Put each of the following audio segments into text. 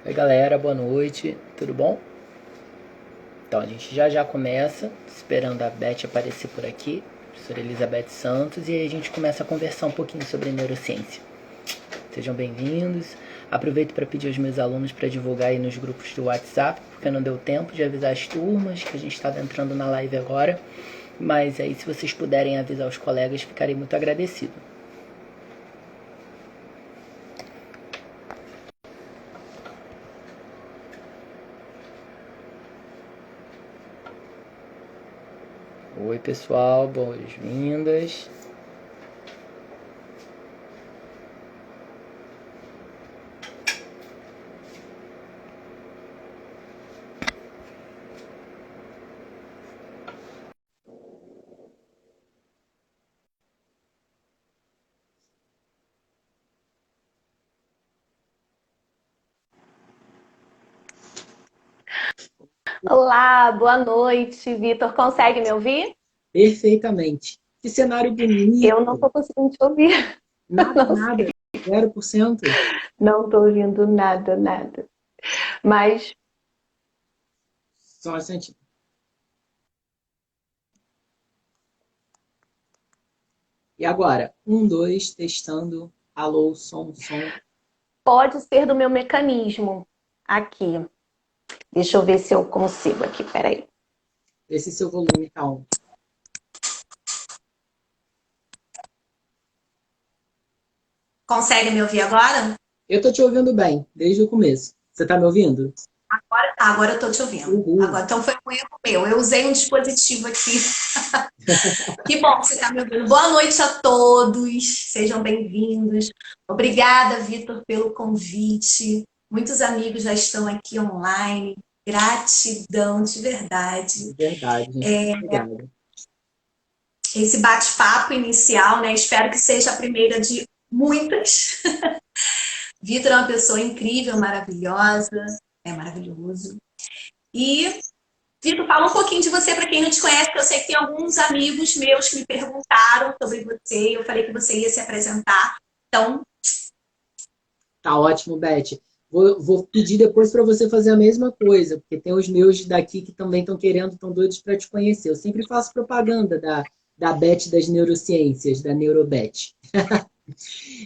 Oi galera, boa noite, tudo bom? Então a gente já começa, esperando a Beth aparecer por aqui, professora Elizabeth Santos, e aí a gente começa a conversar um pouquinho sobre neurociência. Sejam bem-vindos. Aproveito para pedir aos meus alunos para divulgar aí nos grupos do WhatsApp, porque não deu tempo de avisar as turmas que a gente estava entrando na live agora. Mas aí se vocês puderem avisar os colegas, ficarei muito agradecido. Oi pessoal, boas-vindas. Olá, boa noite, Vitor. Consegue me ouvir? Perfeitamente. Que cenário Eu não bonito. estou conseguindo te ouvir. Nada, Não nada. sei. 0%. Não estou ouvindo nada, nada. Mas Só um instantinho. E agora? Um, dois, testando. Alô, som, som. pode ser do meu mecanismo aqui. Deixa eu ver se eu consigo aqui, peraí. Esse seu volume tá on. Consegue me ouvir agora? Eu tô te ouvindo bem, desde o começo. Você tá me ouvindo? Agora eu estou te ouvindo. Uhul. Agora, então foi um erro meu. Eu usei um dispositivo aqui. Que bom que você está me ouvindo. Boa noite a todos. Sejam bem-vindos. Obrigada, Vitor, pelo convite. Muitos amigos já estão aqui online. Gratidão de verdade. De verdade, gente. Obrigado. Esse bate-papo inicial, né? Espero que seja a primeira de muitas. Vitor é uma pessoa incrível, maravilhosa, é maravilhoso. E, Vitor, fala um pouquinho de você para quem não te conhece, porque eu sei que tem alguns amigos meus que me perguntaram sobre você, e eu falei que você ia se apresentar. Então, Tá ótimo, Beth. Vou pedir depois para você fazer a mesma coisa, porque tem os meus daqui que também estão querendo, estão doidos para te conhecer. Eu sempre faço propaganda da Beth das neurociências, da Neurobet.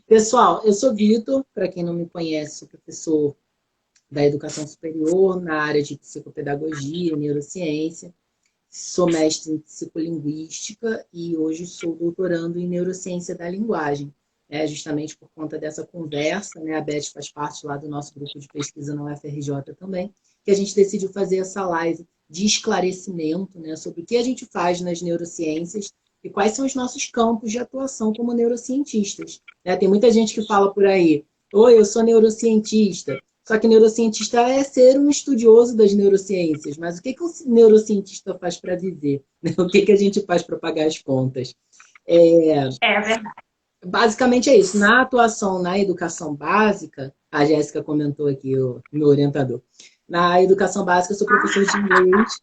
Pessoal, eu sou Vitor, para quem não me conhece, sou professor da educação superior na área de psicopedagogia, neurociência. Sou mestre em psicolinguística e hoje sou doutorando em neurociência da linguagem. Justamente por conta dessa conversa, né? A Beth faz parte lá do nosso grupo de pesquisa na UFRJ também, que a gente decidiu fazer essa live de esclarecimento, né, sobre o que a gente faz nas neurociências e quais são os nossos campos de atuação como neurocientistas. Tem muita gente que fala por aí, oi, eu sou neurocientista. Só que neurocientista é ser um estudioso das neurociências, mas o que o neurocientista faz para viver? O que a gente faz para pagar as contas? É, é verdade. Basicamente é isso. Na atuação na educação básica, a Jéssica comentou aqui, o meu orientador. Na educação básica, eu sou professor de inglês,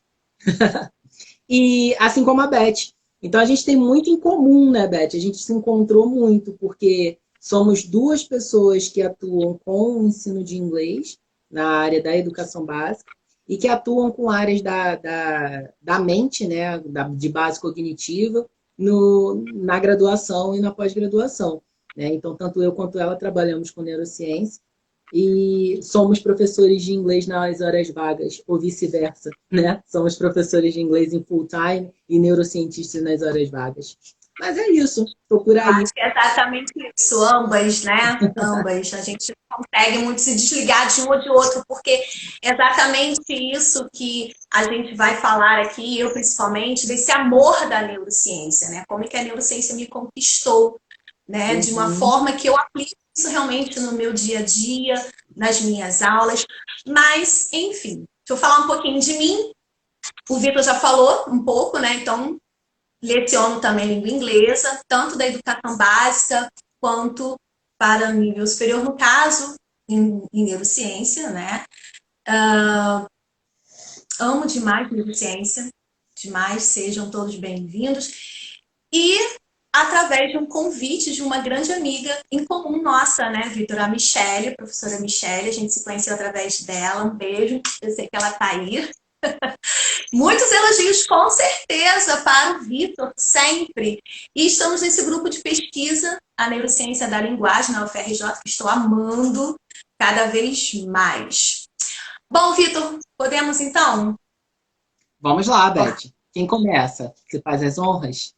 e assim como a Beth. Então a gente tem muito em comum, né, Beth? A gente se encontrou muito, porque somos duas pessoas que atuam com o ensino de inglês na área da educação básica e que atuam com áreas da mente, né, de base cognitiva, na graduação e na pós-graduação. Né? Então, tanto eu quanto ela trabalhamos com neurociência e somos professores de inglês nas horas vagas, ou vice-versa, né? Somos professores de inglês em full time e neurocientistas nas horas vagas. Mas é isso, estou por Eu aí. acho que é exatamente isso, ambas, né? Ambas. A gente não consegue muito se desligar de um ou de outro, porque é exatamente isso que a gente vai falar aqui, eu principalmente, desse amor da neurociência, né? Como é que a neurociência me conquistou, né? De uma Uhum. forma que eu aplico isso realmente no meu dia a dia, nas minhas aulas. Mas, enfim, deixa eu falar um pouquinho de mim. O Vitor já falou um pouco, né? Então, leciono também língua inglesa, tanto da educação básica quanto para nível superior, no caso, em neurociência, né? Amo demais neurociência, demais, sejam todos bem-vindos. E através de um convite de uma grande amiga em comum nossa, né, Vitor? A Michelle, a professora Michelle, a gente se conheceu através dela. Um beijo, eu sei que ela tá aí. Muitos elogios, com certeza, para o Vitor, sempre. E estamos nesse grupo de pesquisa, a Neurociência da Linguagem, na UFRJ, que estou amando cada vez mais. Bom, Vitor, podemos então? Vamos lá, Beth. Quem começa? Você faz as honras?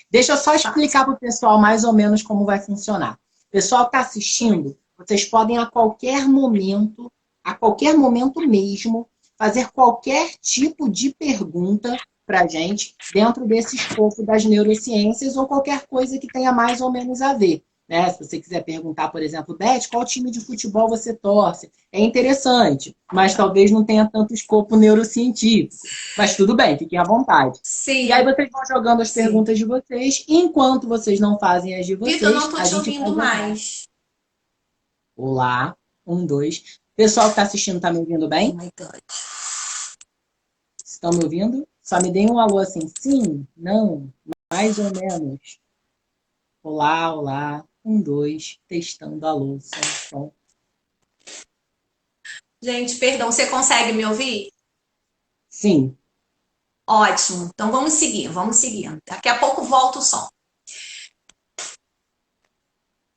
Deixa eu só explicar para o pessoal mais ou menos como vai funcionar. O pessoal que está assistindo, vocês podem a qualquer momento mesmo, fazer qualquer tipo de pergunta para a gente dentro desse escopo das neurociências ou qualquer coisa que tenha mais ou menos a ver. Né? Se você quiser perguntar, por exemplo, Beth, qual time de futebol você torce? É interessante, mas talvez não tenha tanto escopo neurocientífico. Mas tudo bem, fiquem à vontade. Sim. E aí vocês vão jogando as perguntas de vocês. E enquanto vocês não fazem as de vocês, Vitor, não estou a te gente ouvindo mais. Olá, 1, 2. Pessoal que está assistindo, está me ouvindo bem? Oh my God. Estão me ouvindo? Só me deem um alô assim, sim, não, mais ou menos. Olá, olá. 1, 2, testando alô, som. Gente, perdão, você consegue me ouvir? Sim. Ótimo. Então vamos seguir, vamos seguindo. Daqui a pouco volta o som.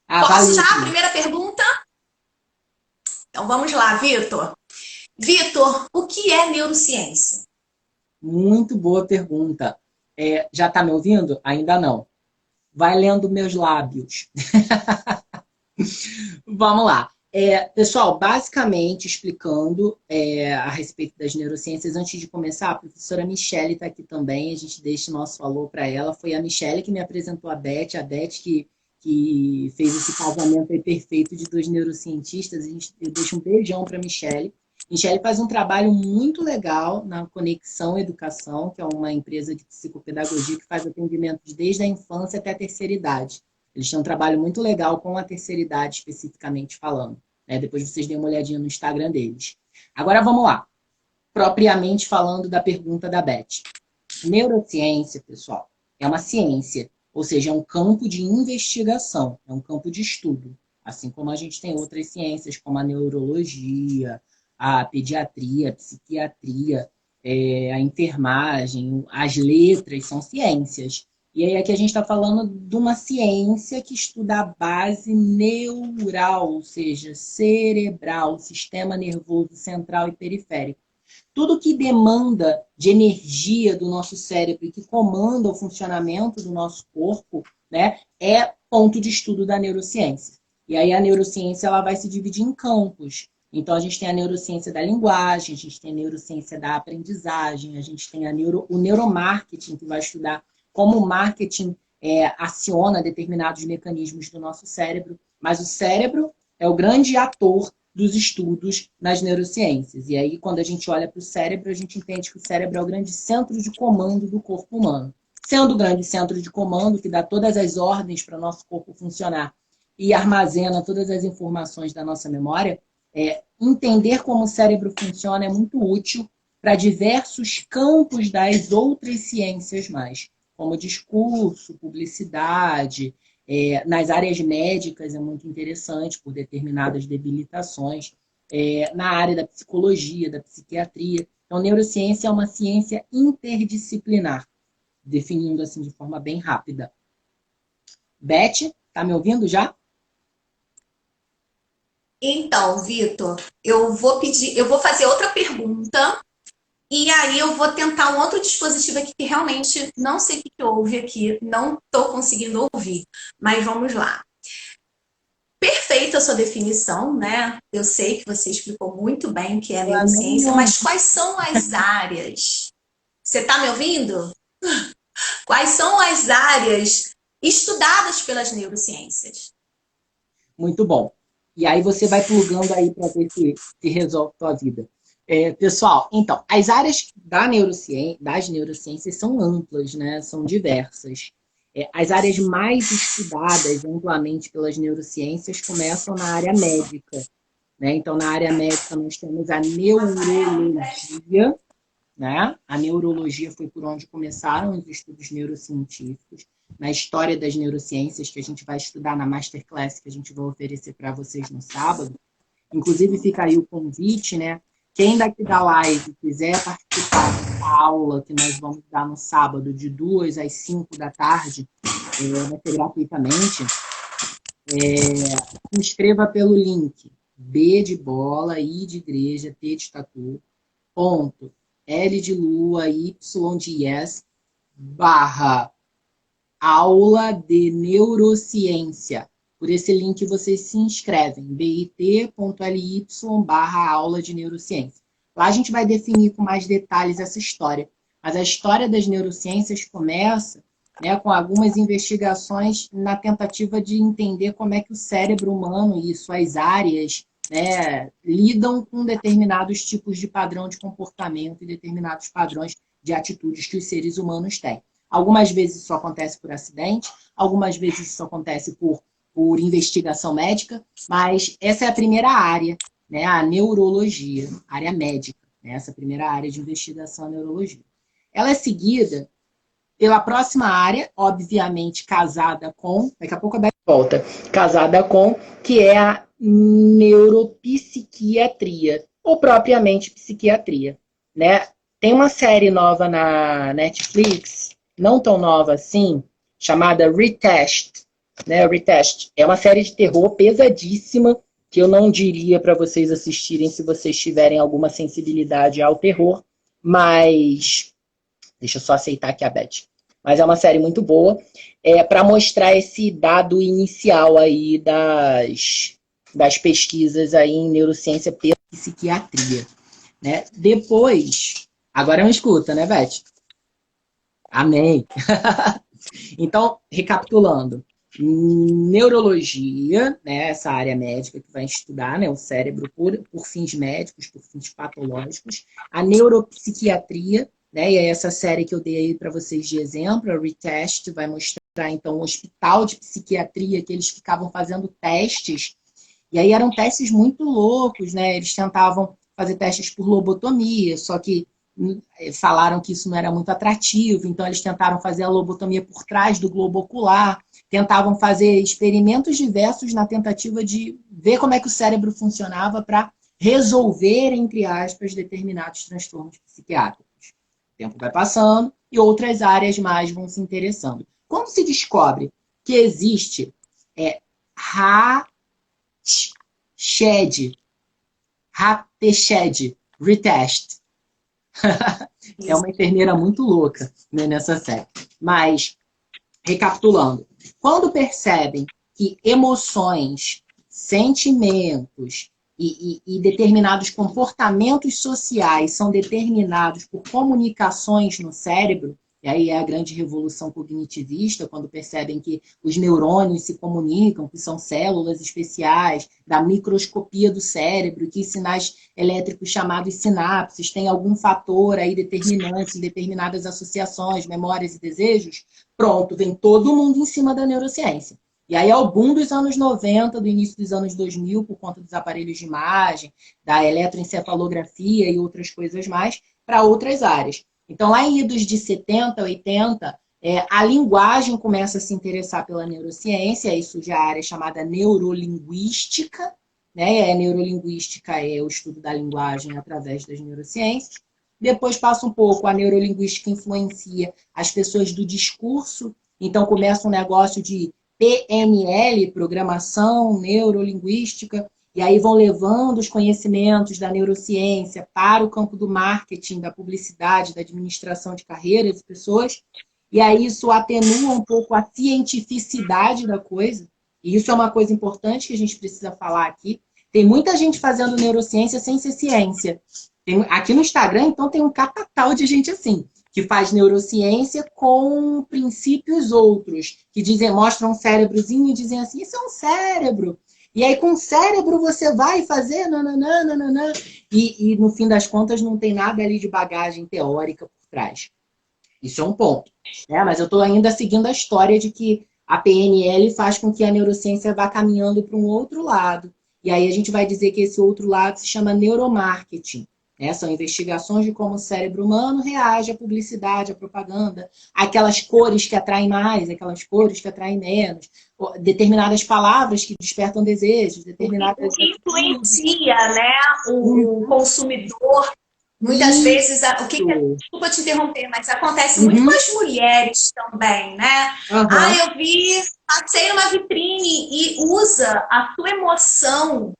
Posso valeu, já? sim. Primeira pergunta? Então vamos lá, Vitor. Vitor, o que é neurociência? Muito boa pergunta. Já está me ouvindo? Ainda não. Vai lendo meus lábios. Vamos lá. Pessoal, basicamente explicando a respeito das neurociências, antes de começar, a professora Michelle está aqui também, a gente deixa o nosso alô para ela. Foi a Michelle que me apresentou a Beth que fez esse casamento aí perfeito de dois neurocientistas. Eu deixo um beijão para a Michelle. Michelle faz um trabalho muito legal na Conexão Educação, que é uma empresa de psicopedagogia que faz atendimentos desde a infância até a terceira idade. Eles têm um trabalho muito legal com a terceira idade, especificamente falando. Né? Depois vocês deem uma olhadinha no Instagram deles. Agora vamos lá. Propriamente falando da pergunta da Beth. Neurociência, pessoal, é uma ciência, ou seja, é um campo de investigação, é um campo de estudo. Assim como a gente tem outras ciências, como a neurologia, a pediatria, a psiquiatria, a enfermagem, as letras são ciências. E aí aqui a gente está falando de uma ciência que estuda a base neural, ou seja, cerebral, sistema nervoso central e periférico. Tudo que demanda de energia do nosso cérebro e que comanda o funcionamento do nosso corpo, né, é ponto de estudo da neurociência. E aí a neurociência ela vai se dividir em campos. Então a gente tem a neurociência da linguagem, a gente tem a neurociência da aprendizagem, a gente tem o neuromarketing, que vai estudar como o marketing aciona determinados mecanismos do nosso cérebro. Mas o cérebro é o grande ator dos estudos nas neurociências. E aí, quando a gente olha para o cérebro, a gente entende que o cérebro é o grande centro de comando do corpo humano. Sendo o grande centro de comando, que dá todas as ordens para o nosso corpo funcionar e armazena todas as informações da nossa memória, entender como o cérebro funciona é muito útil para diversos campos das outras ciências mais, como discurso, publicidade, nas áreas médicas é muito interessante por determinadas debilitações, na área da psicologia, da psiquiatria. Então, neurociência é uma ciência interdisciplinar, definindo assim de forma bem rápida. Beth, tá me ouvindo já? Então, Vitor, eu vou fazer outra pergunta e aí eu vou tentar um outro dispositivo aqui que realmente não sei o que houve aqui, não estou conseguindo ouvir, mas vamos lá. Perfeita a sua definição, né? Eu sei que você explicou muito bem o que é neurociência, mas quais são as áreas? Você está me ouvindo? Quais são as áreas estudadas pelas neurociências? Muito bom. E aí você vai plugando aí para ver se resolve a tua vida. Pessoal, então, as áreas das neurociências são amplas, né? São diversas. As áreas mais estudadas amplamente pelas neurociências começam na área médica. Né? Então, na área médica, nós temos a neurologia. Né? A neurologia foi por onde começaram os estudos neurocientíficos. na história das neurociências, que a gente vai estudar na Masterclass que a gente vai oferecer para vocês no sábado. Inclusive, fica aí o convite, né? Quem daqui da live quiser participar da aula que nós vamos dar no sábado, de 2 às 5 da tarde, vai ser gratuitamente, se inscreva pelo link B de bola, I de igreja, T de tatu, ponto, L de lua, Y de yes, barra aula de neurociência. Por esse link vocês se inscrevem, bit.ly barra aula de neurociência. Lá a gente vai definir com mais detalhes essa história. Mas a história das neurociências começa, né, com algumas investigações na tentativa de entender como é que o cérebro humano e suas áreas, né, lidam com determinados tipos de padrão de comportamento e determinados padrões de atitudes que os seres humanos têm. Algumas vezes isso acontece por acidente, algumas vezes isso acontece por investigação médica, mas essa é a primeira área, né, a neurologia, área médica, né, essa primeira área de investigação, a neurologia. Ela é seguida pela próxima área, obviamente casada com, daqui a pouco a Beth volta, casada com, que é a neuropsiquiatria, ou propriamente psiquiatria, né? Tem uma série nova na Netflix, não tão nova assim, chamada Retest, né? Retest é uma série de terror pesadíssima, que eu não diria para vocês assistirem se vocês tiverem alguma sensibilidade ao terror, mas deixa eu só aceitar aqui a Beth. Mas é uma série muito boa, para mostrar esse dado inicial aí das pesquisas aí em neurociência pela psiquiatria, né? Depois, agora me escuta, né, Beth? Amém. Então, recapitulando, neurologia, né, essa área médica que vai estudar, né, o cérebro por fins médicos, por fins patológicos, a neuropsiquiatria, né, e é essa série que eu dei aí para vocês de exemplo, a Retest, vai mostrar então um hospital de psiquiatria que eles ficavam fazendo testes, e aí eram testes muito loucos, né, eles tentavam fazer testes por lobotomia, só que falaram que isso não era muito atrativo, então eles tentaram fazer a lobotomia por trás do globo ocular, tentavam fazer experimentos diversos na tentativa de ver como é que o cérebro funcionava para resolver, entre aspas, determinados transtornos psiquiátricos. O tempo vai passando e outras áreas mais vão se interessando. Quando se descobre que existe Hatched Retest, é uma enfermeira muito louca, né, nessa série. Mas, recapitulando, quando percebem que emoções, sentimentos e determinados comportamentos sociais são determinados por comunicações no cérebro, e aí é a grande revolução cognitivista, quando percebem que os neurônios se comunicam, que são células especiais da microscopia do cérebro, que sinais elétricos chamados sinapses têm algum fator aí determinante em determinadas associações, memórias e desejos, pronto, vem todo mundo em cima da neurociência. E aí é o boom dos anos 90, do início dos anos 2000, por conta dos aparelhos de imagem, da eletroencefalografia e outras coisas mais, para outras áreas. Então, lá em idos de 70, 80, a linguagem começa a se interessar pela neurociência, isso já é a área chamada neurolinguística, né? A neurolinguística é o estudo da linguagem através das neurociências. Depois passa um pouco, a neurolinguística influencia as pessoas do discurso, então começa um negócio de PNL, programação neurolinguística, e aí vão levando os conhecimentos da neurociência para o campo do marketing, da publicidade, da administração de carreiras de pessoas, e aí isso atenua um pouco a cientificidade da coisa, e isso é uma coisa importante que a gente precisa falar aqui. Tem muita gente fazendo neurociência sem ser ciência. Aqui no Instagram, então, tem um catatal de gente assim, que faz neurociência com princípios outros, que mostram um cérebrozinho e dizem assim, isso é um cérebro. E aí, com o cérebro, você vai fazer nananã. E no fim das contas, não tem nada ali de bagagem teórica por trás. Isso é um ponto. Né? Mas eu estou ainda seguindo a história de que a PNL faz com que a neurociência vá caminhando para um outro lado. E aí a gente vai dizer que esse outro lado se chama neuromarketing. né? São investigações de como o cérebro humano reage à publicidade, à propaganda, aquelas cores que atraem mais, aquelas cores que atraem menos, determinadas palavras que despertam desejos, O determinadas que atitudes. influencia, né, o Uhum. consumidor. Muitas vezes, o que Isso. desculpa te interromper, mas acontece muito com Uhum. as mulheres também, né? Aham. Eu vi, passei numa vitrine e usa a sua emoção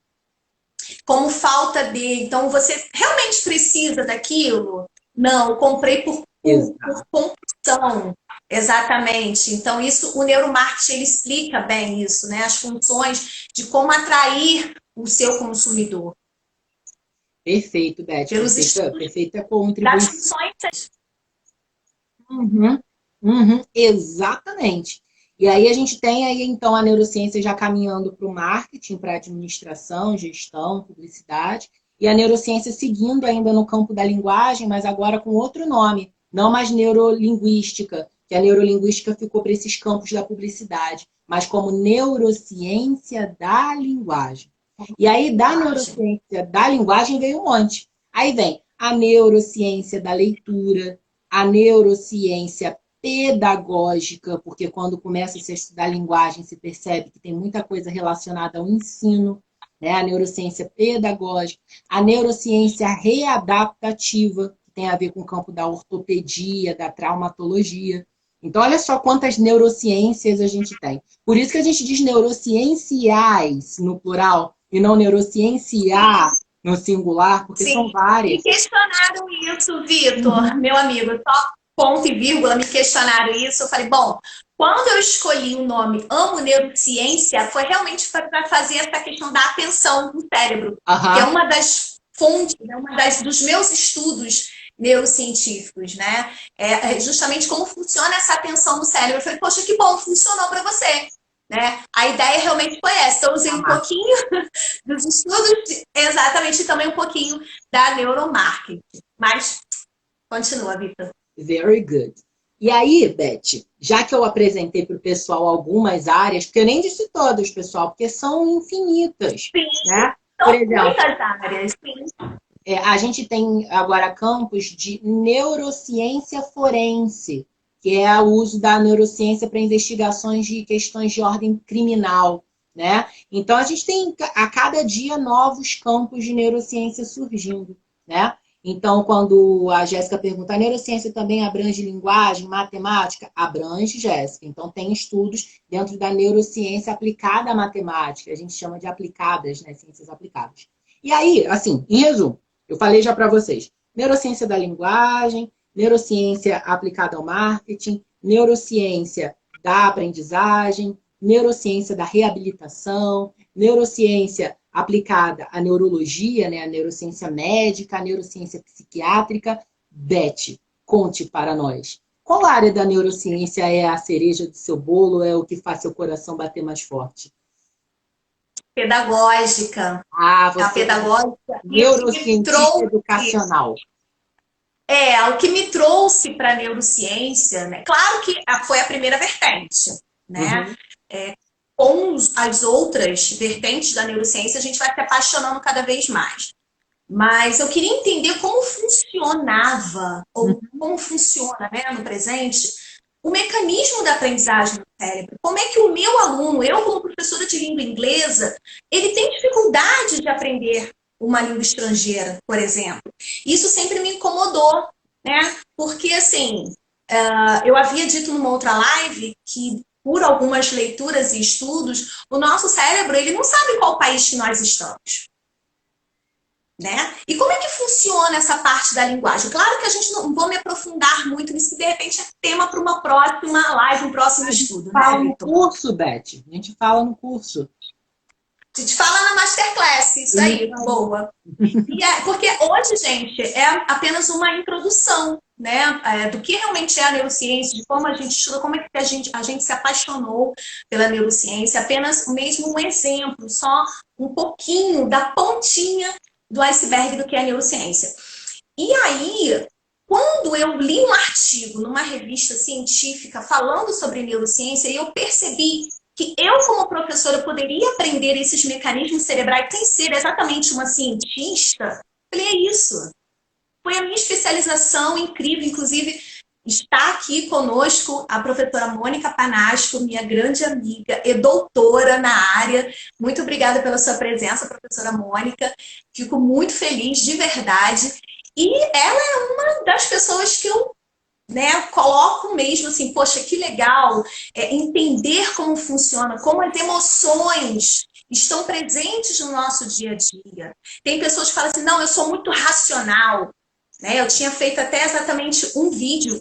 como falta de. Então, você realmente precisa daquilo? Não, comprei por Exato. compulsão. Exatamente. Então, isso, o neuromarketing ele explica bem isso, né? As funções de como atrair o seu consumidor. Perfeito, Beth. Pelos Perfeita, estudos perfeita das contribuição. funções. Uhum, uhum, exatamente. E aí a gente tem aí então a neurociência já caminhando para o marketing, para administração, gestão, publicidade, e a neurociência seguindo ainda no campo da linguagem, mas agora com outro nome, não mais neurolinguística, que a neurolinguística ficou para esses campos da publicidade, mas como neurociência da linguagem. E aí da neurociência da linguagem veio um monte. Aí vem a neurociência da leitura, a neurociência pedagógica, porque quando começa a se estudar linguagem, se percebe que tem muita coisa relacionada ao ensino, né? A neurociência pedagógica, a neurociência readaptativa, que tem a ver com o campo da ortopedia, da traumatologia. Então, olha só quantas neurociências a gente tem. Por isso que a gente diz neurocienciais no plural e não neurociencia no singular, porque são Sim. Me várias. questionaram isso, Vitor, Uhum. meu amigo, só ponto e vírgula, me questionaram isso. Eu falei, bom, quando eu escolhi o nome Amo Neurociência, foi realmente para fazer essa questão da atenção no cérebro, que é Aham. uma das fontes, é uma dos meus estudos neurocientíficos, né? É justamente como funciona essa atenção no cérebro. Eu falei, poxa, que bom, funcionou para você. Né? A ideia realmente foi essa. Então, eu usei um pouquinho dos estudos, exatamente, e também um pouquinho da neuromarketing. Mas, continua, Vitor. Very good. E aí, Beth, já que eu apresentei para o pessoal algumas áreas, porque eu nem disse todas, pessoal, porque são infinitas, Sim, né? Por são exemplo, muitas áreas, sim. a gente tem agora campos de neurociência forense, que é o uso da neurociência para investigações de questões de ordem criminal, né? Então, a gente tem a cada dia novos campos de neurociência surgindo, né? Então, quando a Jéssica pergunta, a neurociência também abrange linguagem, matemática? Abrange, Jéssica. Então, tem estudos dentro da neurociência aplicada à matemática. A gente chama de aplicadas, né? Ciências aplicadas. E aí, assim, em resumo, eu falei já para vocês, neurociência da linguagem, neurociência aplicada ao marketing, neurociência da aprendizagem, neurociência da reabilitação, neurociência aplicada à neurologia, né, a neurociência médica, a neurociência psiquiátrica. Beth, conte para nós. Qual área da neurociência é a cereja do seu bolo, é o que faz seu coração bater mais forte? Pedagógica. Ah, A você é pedagógica. E o que me neurocientista trouxe, educacional. o que me trouxe para a neurociência, né? Claro que foi a primeira vertente, né? Uhum. Com as outras vertentes da neurociência, a gente vai se apaixonando cada vez mais. Mas eu queria entender como funcionava, ou como funciona, né, no presente, o mecanismo da aprendizagem no cérebro. Como é que o meu aluno, eu como professora de língua inglesa, ele tem dificuldade de aprender uma língua estrangeira, por exemplo. Isso sempre me incomodou, né? Porque, assim, eu havia dito numa outra live que, por algumas leituras e estudos, o nosso cérebro, ele não sabe em qual país que nós estamos. Né? E como é que funciona essa parte da linguagem? Claro que a gente não vou me aprofundar muito nisso, que de repente é tema para uma próxima live, um próximo estudo, né, Fala no Vitor? curso, Beth. A gente fala no curso. A gente fala na Masterclass, isso aí, boa. Porque hoje, gente, é apenas uma introdução, né, do que realmente é a neurociência, de como a gente estuda, como é que a gente se apaixonou pela neurociência, apenas mesmo um exemplo, só um pouquinho da pontinha do iceberg do que é a neurociência. E aí, quando eu li um artigo numa revista científica falando sobre neurociência, eu percebi que eu, como professora, poderia aprender esses mecanismos cerebrais sem ser exatamente uma cientista. Eu falei, é isso. foi a minha especialização incrível, inclusive está aqui conosco a professora Mônica Panasco, minha grande amiga e doutora na área. Muito obrigada pela sua presença, professora Mônica. Fico muito feliz, de verdade. E ela é uma das pessoas que eu, né, coloco mesmo assim, poxa, que legal entender como funciona, como as emoções estão presentes no nosso dia a dia. Tem pessoas que falam assim, não, eu sou muito racional. Né? Eu tinha feito até exatamente um vídeo,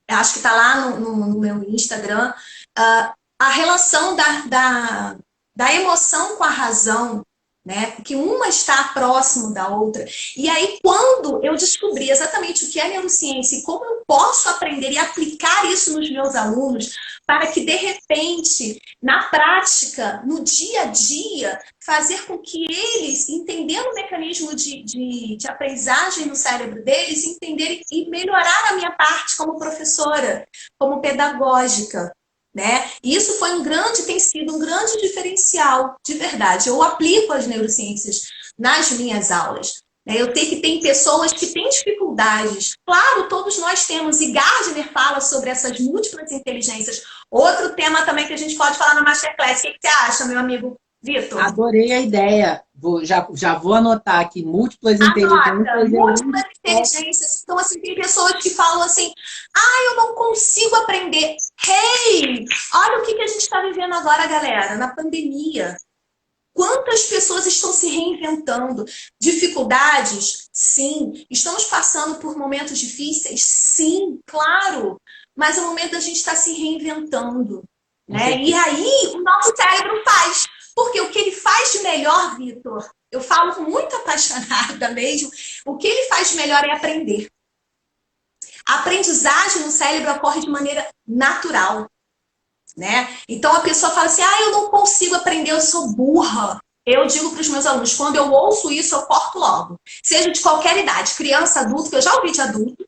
acho que está lá no meu Instagram, a relação da emoção com a razão, né? Porque uma está próximo da outra. E aí, quando eu descobri exatamente o que é neurociência e como eu posso aprender e aplicar isso nos meus alunos, para que, de repente, na prática, no dia a dia, fazer com que eles, entendendo o mecanismo de aprendizagem no cérebro deles, entenderem e melhorar a minha parte como professora, como pedagógica. Né? E isso tem sido um grande diferencial, de verdade. Eu aplico as neurociências nas minhas aulas. Né? Eu sei que tem pessoas que têm dificuldades. Claro, todos nós temos, e Gardner fala sobre essas múltiplas inteligências. Outro tema também que a gente pode falar na Masterclass. O que você acha, meu amigo Vitor? Adorei a ideia. Já vou anotar aqui, múltiplas inteligências. Múltiplas inteligências. Então, assim, tem pessoas que falam assim, eu não consigo aprender. Hey, olha o que a gente está vivendo agora, galera, na pandemia. Quantas pessoas estão se reinventando? Dificuldades? Sim. Estamos passando por momentos difíceis? Sim, claro. Mas é o momento da gente estar se reinventando. Né? E aí, o nosso cérebro faz. Porque o que ele faz de melhor, Vitor, eu falo muito apaixonada mesmo, o que ele faz de melhor é aprender. A aprendizagem no cérebro ocorre de maneira natural. Né? Então a pessoa fala assim, eu não consigo aprender, eu sou burra. Eu digo para os meus alunos, quando eu ouço isso, eu corto logo. Seja de qualquer idade, criança, adulto, que eu já ouvi de adulto,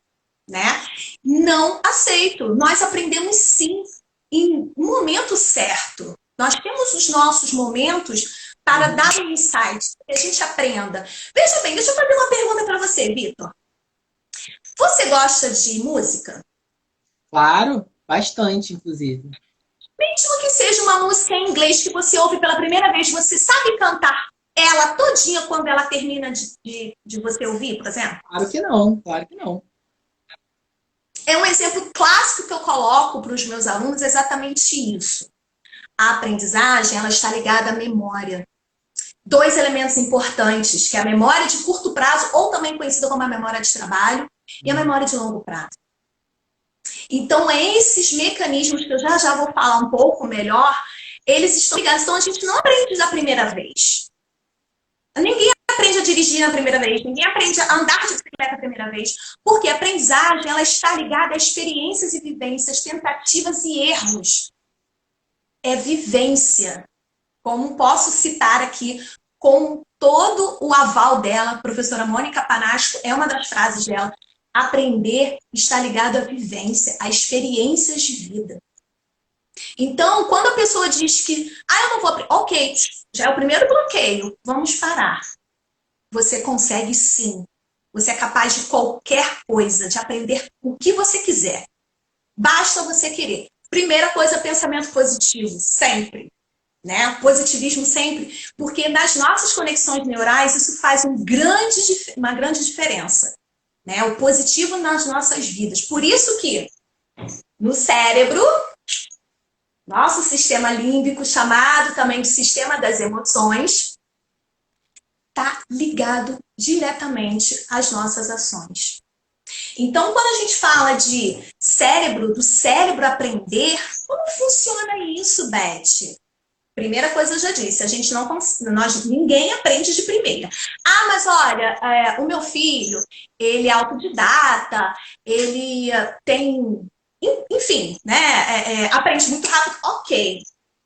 né? Não aceito. Nós aprendemos sim, em um momento certo. Nós temos os nossos momentos para dar um insight, que a gente aprenda. Veja bem, deixa eu fazer uma pergunta para você, Vitor. Você gosta de música? Claro, bastante, inclusive. Mesmo que seja uma música em inglês que você ouve pela primeira vez, você sabe cantar ela todinha quando ela termina de você ouvir, por exemplo? Claro que não, claro que não. É um exemplo clássico que eu coloco para os meus alunos, exatamente isso. A aprendizagem, ela está ligada à memória. Dois elementos importantes, que é a memória de curto prazo, ou também conhecida como a memória de trabalho, e a memória de longo prazo. Então, esses mecanismos que eu já vou falar um pouco melhor, eles estão ligados. Então, a gente não aprende da primeira vez. Ninguém aprende a dirigir na primeira vez, ninguém aprende a andar de bicicleta na primeira vez, porque a aprendizagem ela está ligada a experiências e vivências, tentativas e erros. É vivência. Como posso citar aqui, com todo o aval dela, a professora Mônica Panasco, é uma das frases dela, aprender está ligado à vivência, a experiências de vida. Então, quando a pessoa diz que, eu não vou aprender, ok, já é o primeiro bloqueio, vamos parar. Você consegue sim. Você é capaz de qualquer coisa, de aprender o que você quiser. Basta você querer. Primeira coisa, pensamento positivo, sempre. Né? Positivismo sempre, porque nas nossas conexões neurais isso faz uma grande diferença. Né? O positivo nas nossas vidas. Por isso que no cérebro, nosso sistema límbico, chamado também de sistema das emoções, está ligado diretamente às nossas ações. Então, quando a gente fala de cérebro, do cérebro aprender, como funciona isso, Beth? Primeira coisa eu já disse, a gente não ninguém aprende de primeira. Mas olha, o meu filho, ele é autodidata, ele tem, enfim, né, aprende muito rápido. Ok,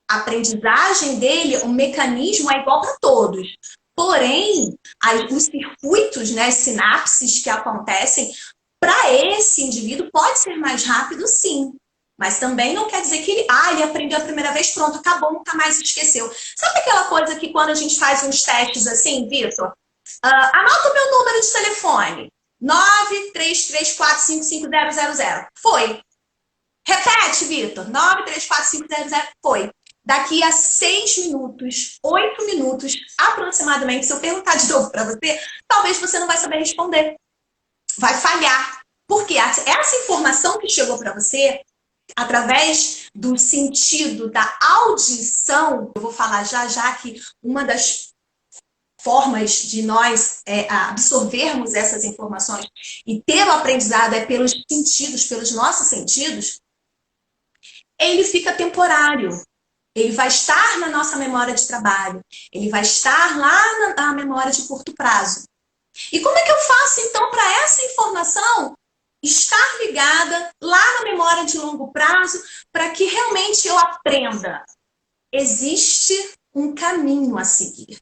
a aprendizagem dele, o mecanismo é igual para todos. Porém, os circuitos, né, sinapses que acontecem, para esse indivíduo pode ser mais rápido, sim. Mas também não quer dizer que ele aprendeu a primeira vez, pronto, acabou, nunca mais esqueceu. Sabe aquela coisa que quando a gente faz uns testes assim, Vitor? Anota o meu número de telefone. 933455000. Foi. Repete, Vitor. 9345000. Foi. Daqui a 6 minutos, 8 minutos aproximadamente, se eu perguntar de novo para você, talvez você não vai saber responder. Vai falhar. Porque essa informação que chegou para você, através do sentido da audição, eu vou falar já que uma das formas de nós absorvermos essas informações e ter o aprendizado é pelos sentidos, pelos nossos sentidos, ele fica temporário. Ele vai estar na nossa memória de trabalho. Ele vai estar lá na memória de curto prazo. E como é que eu faço, então, para essa informação estar ligada lá na memória de longo prazo para que realmente eu aprenda? Existe um caminho a seguir.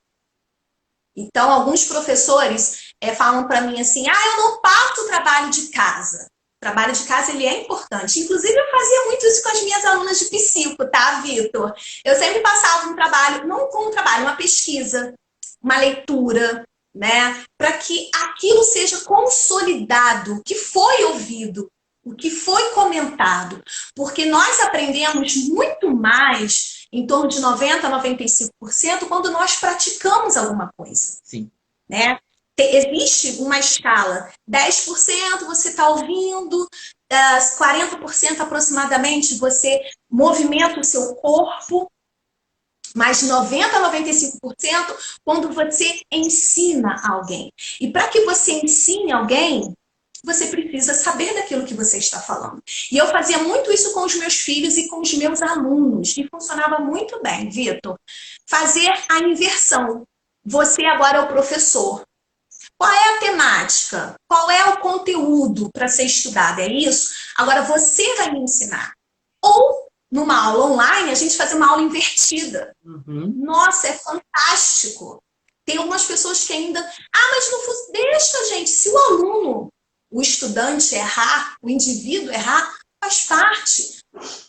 Então, alguns professores falam para mim assim, eu não parto o trabalho de casa. O trabalho de casa, ele é importante. Inclusive, eu fazia muito isso com as minhas alunas de psico, tá, Vitor? Eu sempre passava um trabalho, não como um trabalho, uma pesquisa, uma leitura, né? Para que aquilo seja consolidado, o que foi ouvido, o que foi comentado. Porque nós aprendemos muito mais, em torno de 90% a 95%, quando nós praticamos alguma coisa. Sim. Né? Existe uma escala, 10% você está ouvindo, 40% aproximadamente você movimenta o seu corpo, mas 90% a 95% quando você ensina alguém. E para que você ensine alguém, você precisa saber daquilo que você está falando. E eu fazia muito isso com os meus filhos e com os meus alunos, e funcionava muito bem, Vitor. Fazer a inversão. Você agora é o professor. Qual é a temática? Qual é o conteúdo para ser estudado? É isso? Agora você vai me ensinar. Ou, numa aula online, a gente fazer uma aula invertida. Uhum. Nossa, é fantástico. Tem algumas pessoas que ainda... mas não... Deixa, gente. Se o aluno, o estudante errar, o indivíduo errar, faz parte.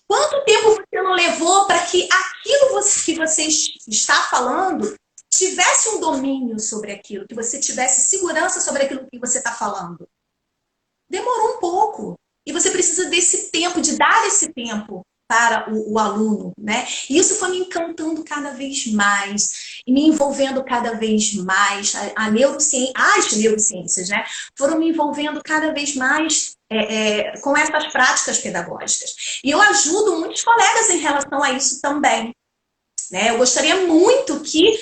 Quanto tempo você não levou para que aquilo que você está falando tivesse um domínio sobre aquilo, que você tivesse segurança sobre aquilo que você está falando? Demorou um pouco. E você precisa desse tempo, de dar esse tempo para o aluno, né? E isso foi me encantando cada vez mais, e me envolvendo cada vez mais. As neurociências, né? Foram me envolvendo cada vez mais com essas práticas pedagógicas. E eu ajudo muitos colegas em relação a isso também. Né? Eu gostaria muito que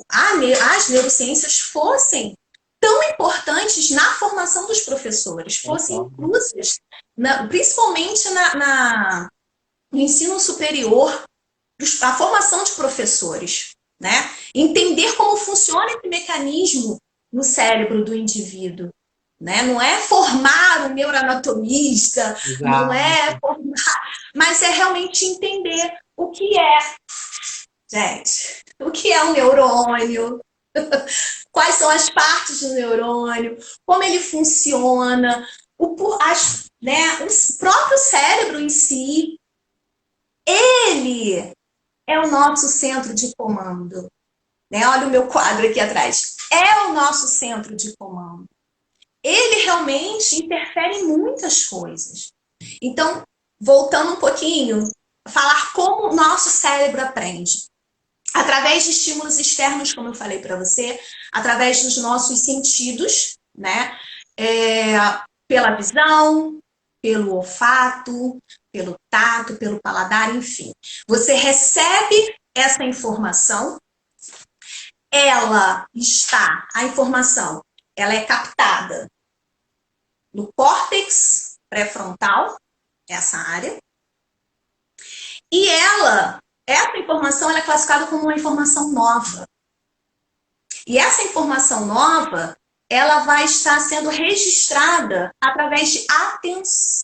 as neurociências fossem tão importantes na formação dos professores, fossem inclusas, principalmente no ensino superior, a formação de professores. Né? Entender como funciona esse mecanismo no cérebro do indivíduo. Né? Não é formar o neuroanatomista, não é formar, mas é realmente entender o que é, gente, o que é um neurônio, quais são as partes do neurônio, como ele funciona, o próprio cérebro em si, ele é o nosso centro de comando. Né? Olha o meu quadro aqui atrás. É o nosso centro de comando. Ele realmente interfere em muitas coisas. Então, voltando um pouquinho, falar como o nosso cérebro aprende. Através de estímulos externos, como eu falei para você, através dos nossos sentidos, né? Pela visão, pelo olfato, pelo tato, pelo paladar, enfim. Você recebe essa informação, a informação é captada no córtex pré-frontal, essa área, e essa informação é classificada como uma informação nova. E essa informação nova, ela vai estar sendo registrada através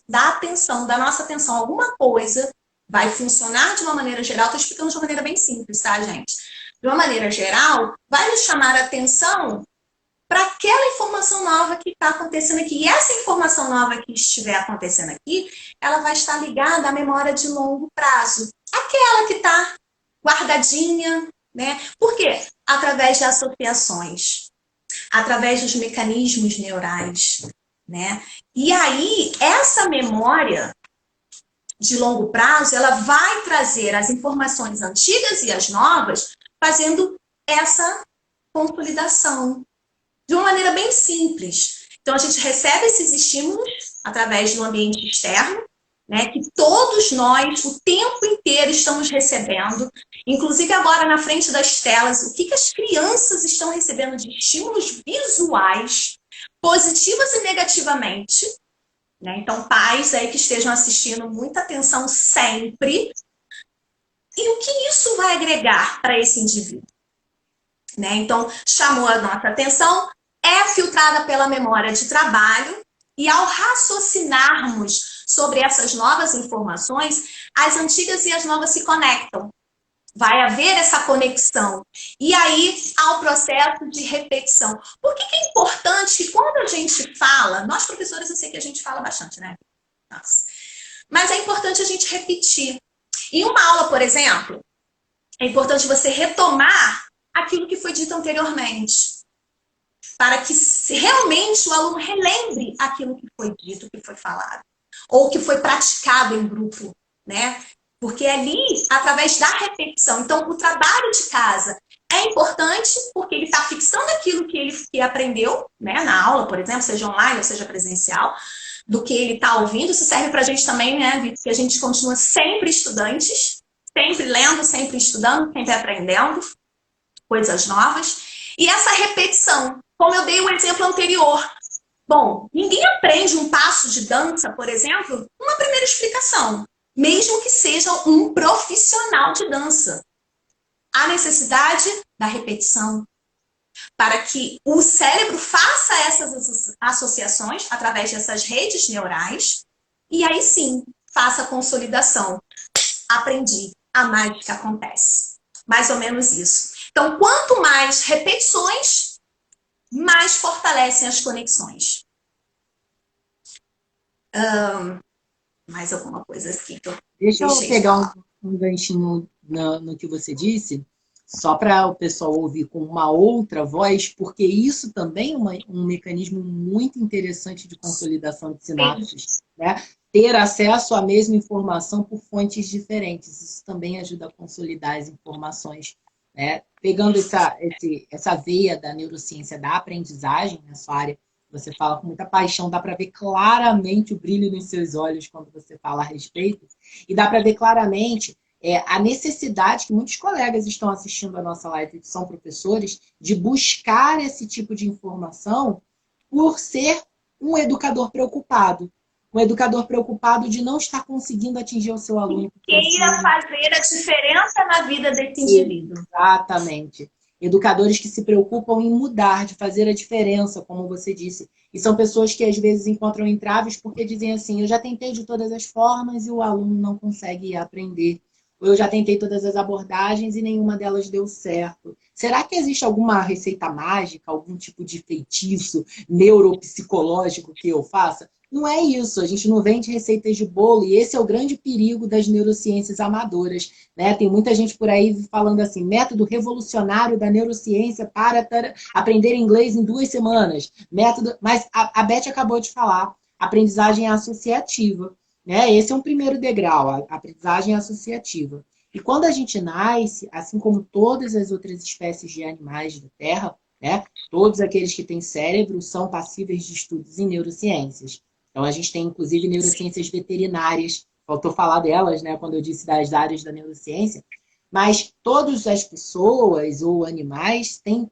da nossa atenção. Alguma coisa vai funcionar de uma maneira geral, estou explicando de uma maneira bem simples, tá, gente? De uma maneira geral, vai nos chamar a atenção para aquela informação nova que está acontecendo aqui. E essa informação nova que estiver acontecendo aqui, ela vai estar ligada à memória de longo prazo. Aquela que está guardadinha, né? Por quê? Através de associações. através dos mecanismos neurais, né? E aí, essa memória de longo prazo, ela vai trazer as informações antigas e as novas, fazendo essa consolidação de uma maneira bem simples. Então, a gente recebe esses estímulos através do ambiente externo, né, que todos nós, o tempo inteiro, estamos recebendo. Inclusive, agora, na frente das telas, o que as crianças estão recebendo de estímulos visuais, positivos e negativamente, né? Então, pais aí que estejam assistindo, muita atenção sempre. E o que isso vai agregar para esse indivíduo? Né? Então, chamou a nossa atenção, é filtrada pela memória de trabalho, e ao raciocinarmos sobre essas novas informações, as antigas e as novas se conectam. Vai haver essa conexão. E aí, há o processo de repetição. Por que é importante que quando a gente fala, nós professores, eu sei que a gente fala bastante, né? Nossa. Mas é importante a gente repetir. Em uma aula, por exemplo, é importante você retomar aquilo que foi dito anteriormente, para que realmente o aluno relembre aquilo que foi dito, que foi falado, ou que foi praticado em grupo, né? Porque ali, através da repetição, então o trabalho de casa é importante porque ele está fixando aquilo que ele aprendeu, né, na aula, por exemplo, seja online ou seja presencial, do que ele está ouvindo. Isso serve para a gente também, né, Vitor, que a gente continua sempre estudantes, sempre lendo, sempre estudando, sempre aprendendo coisas novas. E essa repetição, como eu dei o exemplo anterior. Bom, ninguém aprende um passo de dança, por exemplo, numa primeira explicação, mesmo que seja um profissional de dança. Há necessidade da repetição para que o cérebro faça essas associações através dessas redes neurais e aí sim faça a consolidação. Aprendi, a mágica acontece. Mais ou menos isso. Então, quanto mais repetições, mais fortalecem as conexões. Mais alguma coisa aqui que eu Deixa eu deixei de pegar falar. um ganchinho no que você disse, só para o pessoal ouvir com uma outra voz, porque isso também é um mecanismo muito interessante de consolidação de sinapses, né? Ter acesso à mesma informação por fontes diferentes. Isso também ajuda a consolidar as informações, né? Pegando essa veia da neurociência da aprendizagem, na sua área, você fala com muita paixão, dá para ver claramente o brilho nos seus olhos quando você fala a respeito, e dá para ver claramente a necessidade que muitos colegas estão assistindo a nossa live, que são professores, de buscar esse tipo de informação por ser um educador preocupado. Um educador preocupado de não estar conseguindo atingir o seu aluno. Queira fazer a diferença na vida desse indivíduo. Exatamente. Educadores que se preocupam em mudar, de fazer a diferença, como você disse. E são pessoas que às vezes encontram entraves porque dizem assim, eu já tentei de todas as formas e o aluno não consegue aprender. Ou eu já tentei todas as abordagens e nenhuma delas deu certo. Será que existe alguma receita mágica, algum tipo de feitiço neuropsicológico que eu faça? Não é isso, a gente não vende receitas de bolo e esse é o grande perigo das neurociências amadoras, né? Tem muita gente por aí falando assim, método revolucionário da neurociência para aprender inglês em 2 semanas. Método, mas a Beth acabou de falar, aprendizagem associativa, né? Esse é um primeiro degrau, a aprendizagem associativa. E quando a gente nasce, assim como todas as outras espécies de animais da Terra, né? Todos aqueles que têm cérebro são passíveis de estudos em neurociências. Então, a gente tem, inclusive, neurociências veterinárias. Faltou falar delas, né, quando eu disse das áreas da neurociência. Mas todas as pessoas ou animais têm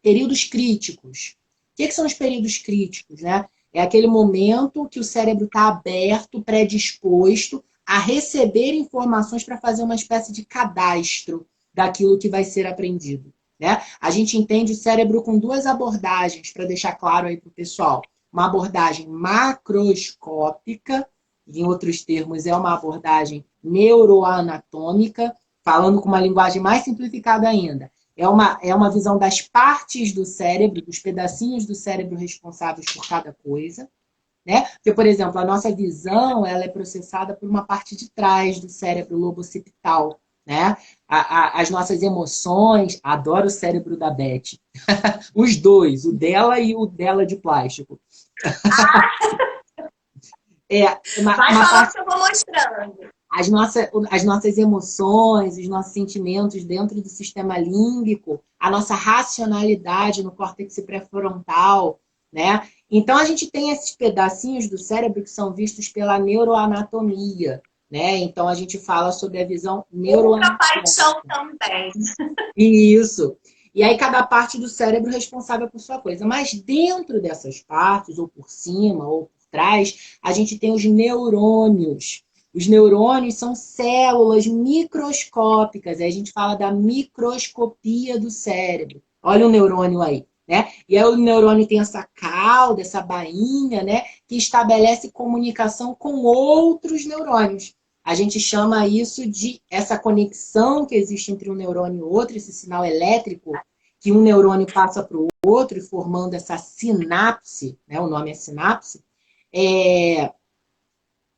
períodos críticos. O que são os períodos críticos, né? É aquele momento que o cérebro está aberto, predisposto a receber informações para fazer uma espécie de cadastro daquilo que vai ser aprendido, né? A gente entende o cérebro com 2 abordagens, para deixar claro aí para o pessoal. Uma abordagem macroscópica, em outros termos, é uma abordagem neuroanatômica, falando com uma linguagem mais simplificada ainda. É uma visão das partes do cérebro, dos pedacinhos do cérebro responsáveis por cada coisa, né? Porque, por exemplo, a nossa visão ela é processada por uma parte de trás do cérebro lobo occipital, né? as nossas emoções. Adoro o cérebro da Beth. Os dois, o dela e o dela de plástico. Vai Uma falando parte, que eu vou mostrando. as nossas emoções, os nossos sentimentos dentro do sistema límbico, a nossa racionalidade no córtex pré-frontal, né? Então, a gente tem esses pedacinhos do cérebro que são vistos pela neuroanatomia, né? Então, a gente fala sobre a visão Outra neuroanatômica. paixão também. Isso. E aí, cada parte do cérebro é responsável por sua coisa. Mas dentro dessas partes, ou por cima, ou por trás, a gente tem os neurônios. Os neurônios são células microscópicas. Aí a gente fala da microscopia do cérebro. Olha o neurônio aí, né? E aí o neurônio tem essa cauda, essa bainha, né? Que estabelece comunicação com outros neurônios. A gente chama isso de essa conexão que existe entre um neurônio e outro, esse sinal elétrico que um neurônio passa para o outro, formando essa sinapse, né? O nome é sinapse,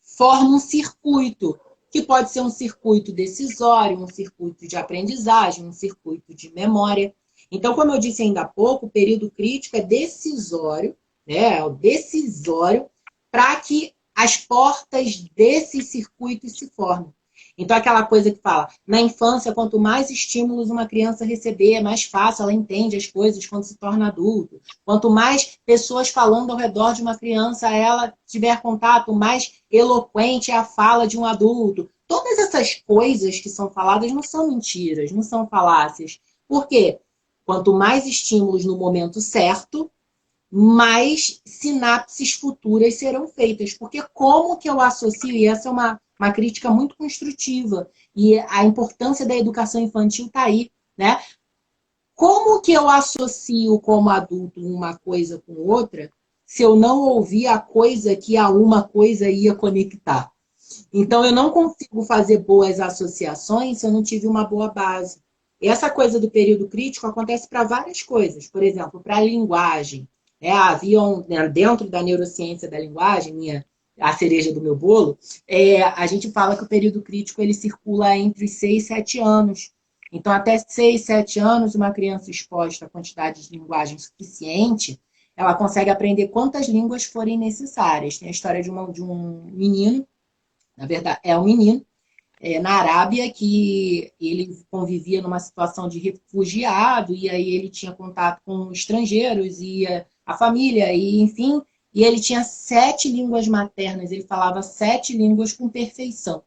forma um circuito, que pode ser um circuito decisório, um circuito de aprendizagem, um circuito de memória. Então, como eu disse ainda há pouco, o período crítico é decisório, né? É o decisório para que as portas desses circuitos se formem. Então, aquela coisa que fala, na infância, quanto mais estímulos uma criança receber, mais fácil ela entende as coisas quando se torna adulto. Quanto mais pessoas falando ao redor de uma criança ela tiver contato, mais eloquente é a fala de um adulto. Todas essas coisas que são faladas não são mentiras, não são falácias. Por quê? Quanto mais estímulos no momento certo, mais sinapses futuras serão feitas. Porque como que eu associo, e essa é uma crítica muito construtiva, e a importância da educação infantil está aí, né? Como que eu associo como adulto uma coisa com outra se eu não ouvir a coisa que a uma coisa ia conectar? Então, eu não consigo fazer boas associações se eu não tive uma boa base. E essa coisa do período crítico acontece para várias coisas. Por exemplo, para a linguagem. Né? Dentro da neurociência da linguagem, a cereja do meu bolo, a gente fala que o período crítico ele circula entre os 6 e 7 anos. Então, até 6, 7 anos, uma criança exposta a quantidade de linguagem suficiente, ela consegue aprender quantas línguas forem necessárias. Tem a história de um menino, na verdade, é um menino, na Arábia, que ele convivia numa situação de refugiado, e aí ele tinha contato com estrangeiros, e a família, e enfim, e ele tinha 7 línguas maternas, ele falava 7 línguas com perfeição.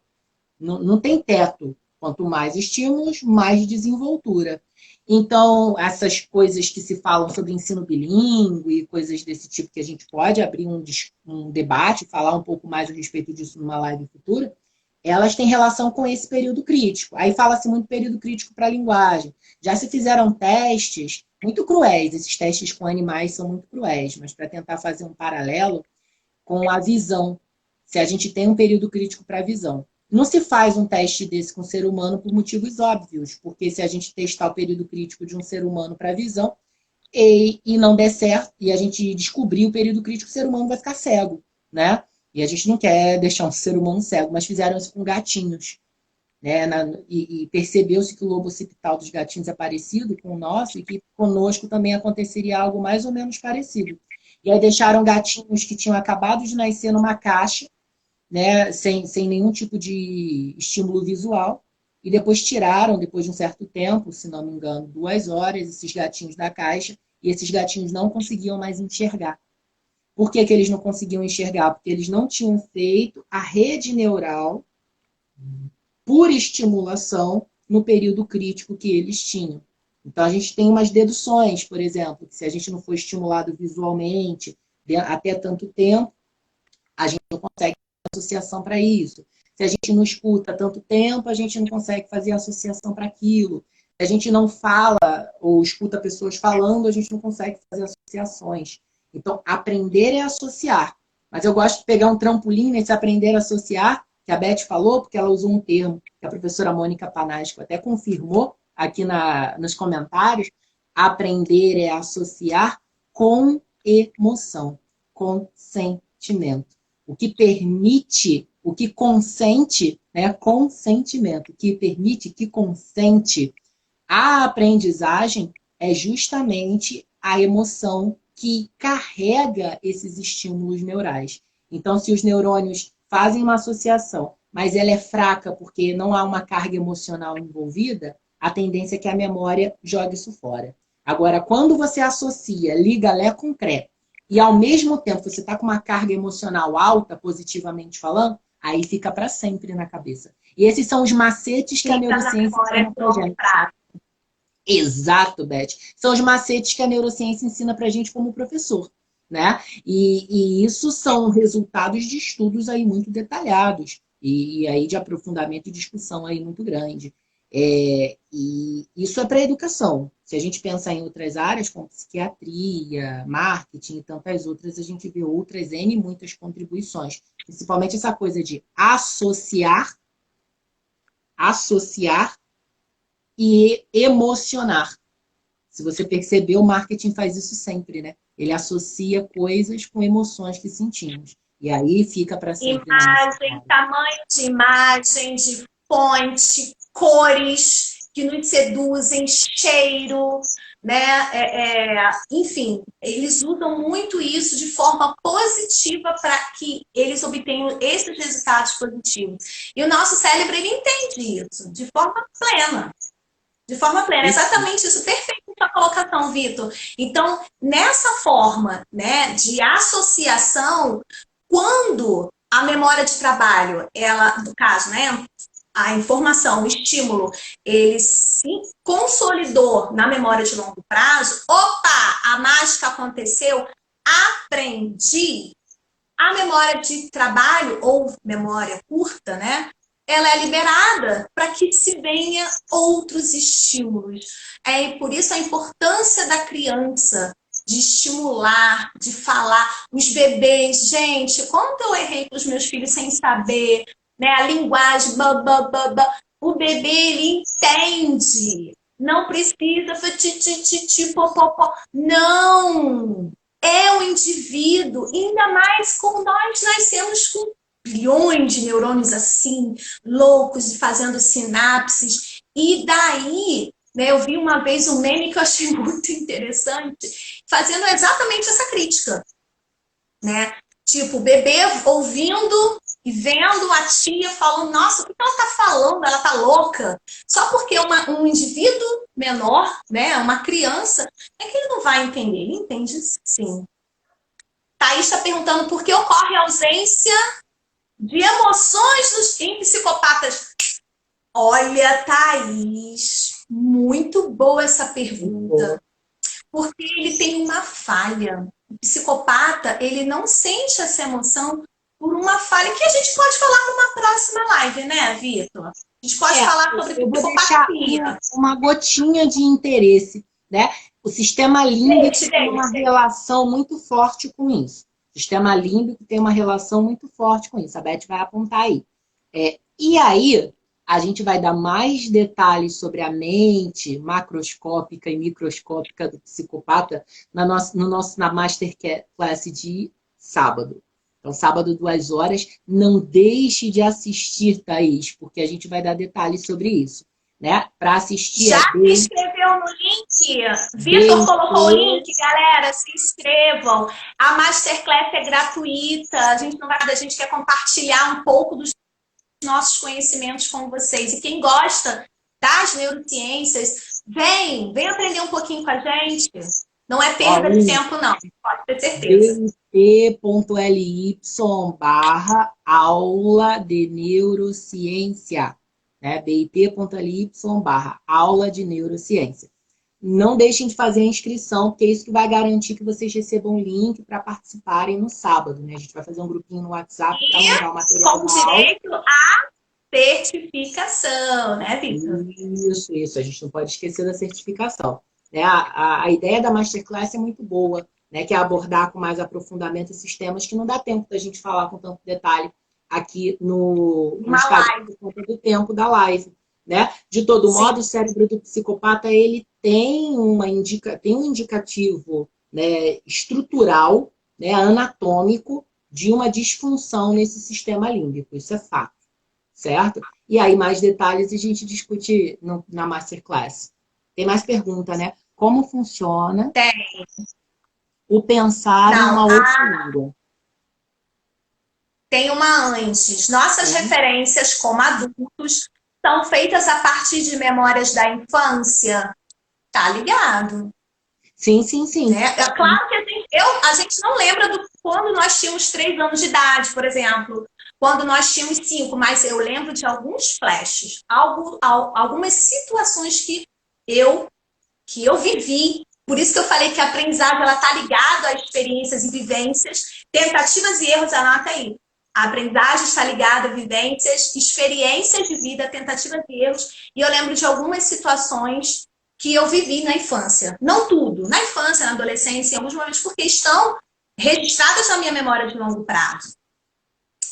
Não tem teto. Quanto mais estímulos, mais desenvoltura. Então, essas coisas que se falam sobre ensino bilíngue, coisas desse tipo que a gente pode abrir um debate, falar um pouco mais a respeito disso numa live futura, elas têm relação com esse período crítico. Aí fala-se muito período crítico para a linguagem. Já se fizeram testes muito cruéis, esses testes com animais são muito cruéis, mas para tentar fazer um paralelo com a visão, se a gente tem um período crítico para a visão. Não se faz um teste desse com o ser humano por motivos óbvios, porque se a gente testar o período crítico de um ser humano para a visão e não der certo, e a gente descobrir o período crítico, o ser humano vai ficar cego, né? E a gente não quer deixar um ser humano cego, mas fizeram isso com gatinhos, né? E percebeu-se que o lobo occipital dos gatinhos é parecido com o nosso e que conosco também aconteceria algo mais ou menos parecido. E aí deixaram gatinhos que tinham acabado de nascer numa caixa, né, sem nenhum tipo de estímulo visual, e depois tiraram, depois de um certo tempo, se não me engano, 2 horas, esses gatinhos da caixa, e esses gatinhos não conseguiam mais enxergar. Por que que eles não conseguiam enxergar? Porque eles não tinham feito a rede neural por estimulação no período crítico que eles tinham. Então, a gente tem umas deduções, por exemplo, que se a gente não for estimulado visualmente até tanto tempo, a gente não consegue fazer associação para isso. Se a gente não escuta tanto tempo, a gente não consegue fazer associação para aquilo. Se a gente não fala ou escuta pessoas falando, a gente não consegue fazer associações. Então, aprender é associar. Mas eu gosto de pegar um trampolim nesse aprender a associar, que a Beth falou, porque ela usou um termo que a professora Mônica Panasco até confirmou aqui nos comentários. Aprender é associar com emoção, com sentimento. O que permite, o que consente né? Consentimento, que permite, que consente. A aprendizagem é justamente a emoção que carrega esses estímulos neurais. Então, se os neurônios fazem uma associação, mas ela é fraca porque não há uma carga emocional envolvida, a tendência é que a memória jogue isso fora. Agora, quando você associa, liga Lé com Cré, e ao mesmo tempo você está com uma carga emocional alta, positivamente falando, aí fica para sempre na cabeça. E esses são os macetes que a neurociência ensina para gente. Exato, Beth. São os macetes que a neurociência ensina para a gente como professor, né? E isso são resultados de estudos aí muito detalhados e aí de aprofundamento e discussão aí muito grande. E isso é para a educação. Se a gente pensar em outras áreas, como psiquiatria, marketing e tantas outras, a gente vê outras N muitas contribuições. Principalmente essa coisa de associar e emocionar. Se você perceber, o marketing faz isso sempre, né? Ele associa coisas com emoções que sentimos. E aí fica para sempre. Imagem, tamanho de imagem, de fonte, cores que nos seduzem, cheiro, né? Enfim, eles usam muito isso de forma positiva para que eles obtenham esses resultados positivos. E o nosso cérebro, ele entende isso de forma plena. De forma plena, exatamente isso, perfeito a colocação, Vitor. Então, nessa forma, né, de associação, quando a memória de trabalho, ela, no caso, né, a informação, o estímulo, ele se consolidou na memória de longo prazo, opa, a mágica aconteceu, aprendi. A memória de trabalho, ou memória curta, né, ela é liberada para que se venha outros estímulos. E por isso a importância da criança, de estimular, de falar. Os bebês, gente, como que eu errei com os meus filhos sem saber, né? A linguagem, o bebê, ele entende. Não precisa, popopó. Não! É o indivíduo, ainda mais como nós nascemos com bilhões de neurônios assim, loucos, fazendo sinapses. E daí, né, eu vi uma vez um meme que eu achei muito interessante, fazendo exatamente essa crítica, né? Tipo, o bebê ouvindo e vendo a tia falando, nossa, o que ela tá falando? Ela tá louca. Só porque um indivíduo menor, né, uma criança, é que ele não vai entender. Ele entende sim. Thaís está perguntando por que ocorre a ausência de emoções em psicopatas. Olha, Thaís, muito boa essa pergunta. Porque ele tem uma falha. O psicopata, ele não sente essa emoção por uma falha que a gente pode falar numa próxima live, né, Vitor? A gente pode falar sobre psicopatia. Uma gotinha de interesse, né? O sistema límbico tem uma relação muito forte com isso. O sistema límbico tem uma relação muito forte com isso. A Beth vai apontar aí. E aí, a gente vai dar mais detalhes sobre a mente macroscópica e microscópica do psicopata na Masterclass de sábado. Então, sábado, 2 horas. Não deixe de assistir, Thaís, porque a gente vai dar detalhes sobre isso. Né? Para assistir. Já se inscreveu no link? Vitor colocou o link, galera, se inscrevam. A Masterclass é gratuita. A gente não vai nada, a gente quer compartilhar um pouco dos nossos conhecimentos com vocês. E quem gosta das neurociências, vem aprender um pouquinho com a gente. Não é perda de tempo, não. Pode ter certeza. bit.ly/aula de neurociência. Né? bit.ly/aula de neurociência. Não deixem de fazer a inscrição, porque é isso que vai garantir que vocês recebam o link para participarem no sábado. Né? A gente vai fazer um grupinho no WhatsApp para mandar o material. Com direito à certificação, né, Vitor? Isso. A gente não pode esquecer da certificação. Né? A ideia da Masterclass é muito boa, né? Que é abordar com mais aprofundamento esses temas que não dá tempo da gente falar com tanto detalhe aqui no Instagram por conta do tempo da live. Né? De todo modo, o cérebro do psicopata ele tem um indicativo, né, estrutural, né, anatômico, de uma disfunção nesse sistema límbico. Isso é fato. certo? E aí, mais detalhes a gente discute na Masterclass. Tem mais pergunta, né? Como funciona Tem. o pensar em Não, uma outra língua? tem uma antes. Nossas Sim, referências como adultos são feitas a partir de memórias da infância. Tá ligado? sim, sim. Sim. Né? É claro que a gente não lembra do quando nós tínhamos 3 anos de idade, por exemplo, quando nós tínhamos 5, mas eu lembro de alguns flashes, algumas situações que eu vivi. Por isso que eu falei que a aprendizagem ela está ligada a experiências e vivências, tentativas e erros, anota aí. A aprendizagem está ligada a vivências, experiências de vida, tentativas e erros. E eu lembro de algumas situações que eu vivi na infância. Não tudo, na infância, na adolescência, em alguns momentos, porque estão registradas na minha memória de longo prazo.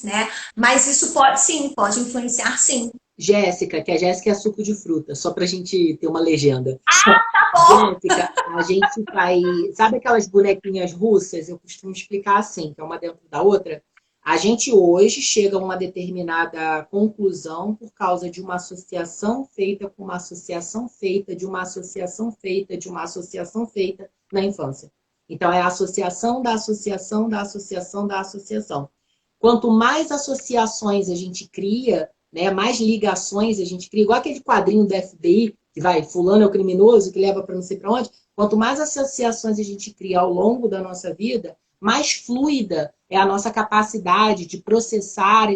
Né? Mas isso pode, sim, pode influenciar, sim. Jéssica, que a Jéssica é suco de fruta, só pra gente ter uma legenda. Tá bom. Jéssica, a gente vai. Sabe aquelas bonequinhas russas? Eu costumo explicar assim, que é uma dentro da outra. A gente hoje chega a uma determinada conclusão por causa de uma associação feita com uma associação feita, de uma associação feita, de uma associação feita na infância. Então, é a associação da associação da associação da associação. Quanto mais associações a gente cria, né, mais ligações a gente cria, igual aquele quadrinho do FBI, que vai, fulano é o criminoso, que leva para não sei para onde. Quanto mais associações a gente cria ao longo da nossa vida, mais fluida é a nossa capacidade de processar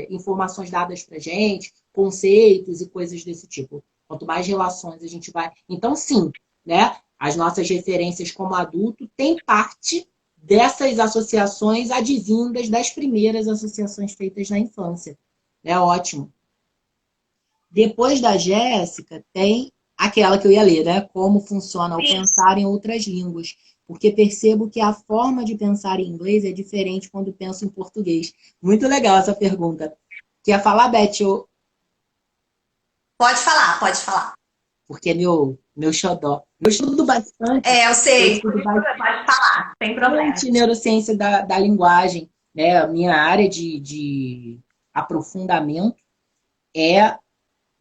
informações dadas para gente, conceitos e coisas desse tipo. Quanto mais relações a gente vai... Então, sim, né, as nossas referências como adulto têm parte dessas associações advindas das primeiras associações feitas na infância. É ótimo. Depois da Jéssica, tem aquela que eu ia ler, né? Como funciona o pensar em outras línguas. Porque percebo que a forma de pensar em inglês é diferente quando penso em português. Muito legal essa pergunta. Quer falar, Beth? Pode falar, pode falar. Porque é meu xodó. Eu estudo bastante. Eu Eu sei. estudo bastante Pode falar, sem problema. neurociência da linguagem. Né? A minha área de aprofundamento é